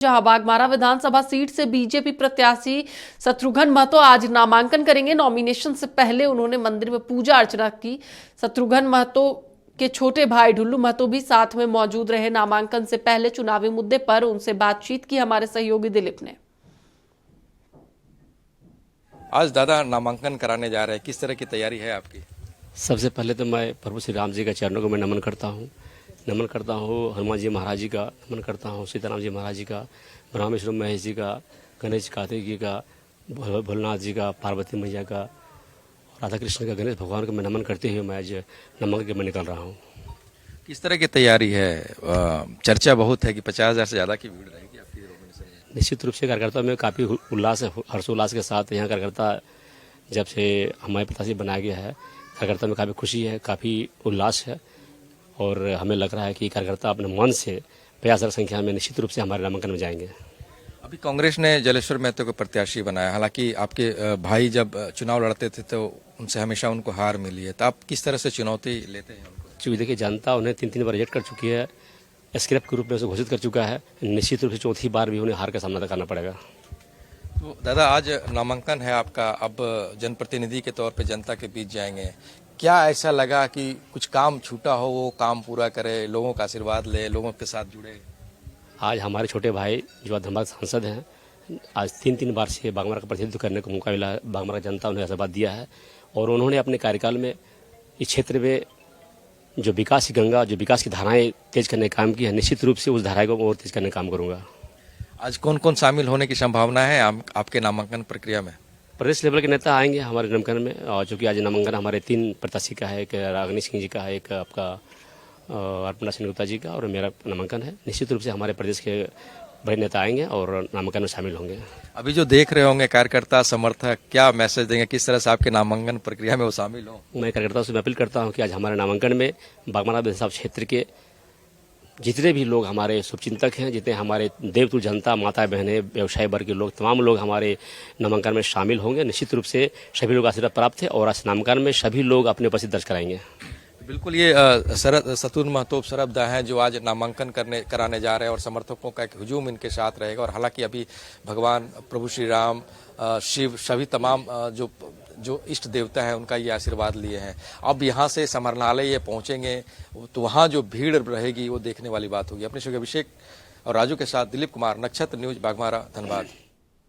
जहां बागमारा विधानसभा सीट से बीजेपी प्रत्याशी शत्रुघ्न महतो आज नामांकन करेंगे। नॉमिनेशन से पहले उन्होंने मंदिर में पूजा अर्चना की। शत्रुघ्न महतो के छोटे भाई ढुल्लू महतो भी साथ में मौजूद रहे। नामांकन से पहले चुनावी मुद्दे पर उनसे बातचीत की हमारे सहयोगी दिलीप ने। आज दादा नामांकन कराने जा रहे हैं, किस तरह की तैयारी है आपकी? सबसे पहले तो मैं प्रभु श्री राम जी के चरणों को मैं नमन करता हूँ, हनुमान जी महाराज जी का नमन करता हूँ, सीताराम जी महाराज जी का, ब्रह्मा विष्णु महेश जी का, गणेश कार्तिक जी का, भोलेनाथ जी का, पार्वती मैया का, राधा कृष्ण का, गणेश भगवान को मैं नमन करते हुए मैं आज नामांकन के मैं निकल रहा हूँ। किस तरह की तैयारी है? चर्चा बहुत है कि 50,000 से ज़्यादा की भीड़ रहेगी आपकी नॉमिनेशन में। निश्चित रूप से कार्यकर्ता में काफ़ी उल्लास है, हर्षोल्लास के साथ यहाँ कार्यकर्ता जब से हमारे प्रत्याशी बनाया गया है, कार्यकर्ता में काफ़ी खुशी है, काफ़ी उल्लास है और हमें लग रहा है कि कार्यकर्ता अपने मन से 50,000 संख्या में निश्चित रूप से हमारे नामांकन में जाएंगे। अभी कांग्रेस ने जलेश्वर महतो को प्रत्याशी बनाया, हालांकि आपके भाई जब चुनाव लड़ते थे तो उनसे हमेशा उनको हार मिली है, तो आप किस तरह से चुनौती लेते हैं उनको? चूँकि देखिए जनता उन्हें 3 बार रिजेक्ट कर चुकी है, स्क्रैप के रूप में उसे घोषित कर चुका है, निश्चित रूप से चौथी बार भी उन्हें हार का सामना करना पड़ेगा। तो दादा आज नामांकन है आपका, अब जनप्रतिनिधि के तौर पे जनता के बीच जाएंगे, क्या ऐसा लगा कि कुछ काम छूटा हो वो काम पूरा करे, लोगों का आशीर्वाद ले, लोगों के साथ जुड़े? आज हमारे छोटे भाई जो धनबाद सांसद हैं, आज 3 बार से बागमारा का प्रतिनिधित्व करने को मौका मिला है। बागमारा जनता उन्हें आशीर्वाद दिया है और उन्होंने अपने कार्यकाल में इस क्षेत्र में जो विकास की गंगा, जो विकास की धाराएं तेज करने का काम किया है, निश्चित रूप से उस धाराएं को और तेज करने का काम करूँगा। आज कौन कौन शामिल होने की संभावना है आपके नामांकन प्रक्रिया में? प्रदेश लेवल के नेता आएंगे हमारे नामांकन में, और चूँकि आज नामांकन हमारे 3 प्रत्याशी का है, एक रागिनी सिंह जी का है, एक आपका अर्पणा सेनगुप्ता जी का और मेरा नामांकन है। निश्चित रूप से हमारे प्रदेश के बड़े नेता आएंगे और नामांकन में शामिल होंगे। अभी जो देख रहे होंगे कार्यकर्ता समर्थक, क्या मैसेज देंगे, किस तरह से आपके नामांकन प्रक्रिया में वो शामिल हो? मैं कार्यकर्ताओं से अपील करता हूँ कि आज हमारे नामांकन में बागमारा विधानसभा क्षेत्र के जितने भी लोग हमारे शुभचिंतक हैं, जितने हमारे देवतुल्य जनता, माता बहनें, व्यवसाय वर्ग के लोग, तमाम लोग हमारे नामांकन में शामिल होंगे। निश्चित रूप से सभी लोग आशीर्वाद प्राप्त है और इस नामांकन में सभी लोग अपने उपस्थिति दर्ज कराएंगे। बिल्कुल, ये शत्रुघ्न महतो शरब्दा हैं जो आज नामांकन कराने जा रहे हैं और समर्थकों का एक हुजूम इनके साथ रहेगा। और हालांकि अभी भगवान प्रभु श्री राम, शिव, सभी तमाम जो इष्ट देवता हैं उनका ये आशीर्वाद लिए हैं। अब यहाँ से समरनालय ये पहुँचेंगे तो वहाँ जो भीड़ रहेगी वो देखने वाली बात होगी। अपने अभिषेक और राजू के साथ दिलीप कुमार, नक्षत्र न्यूज, बागमारा, धनबाद।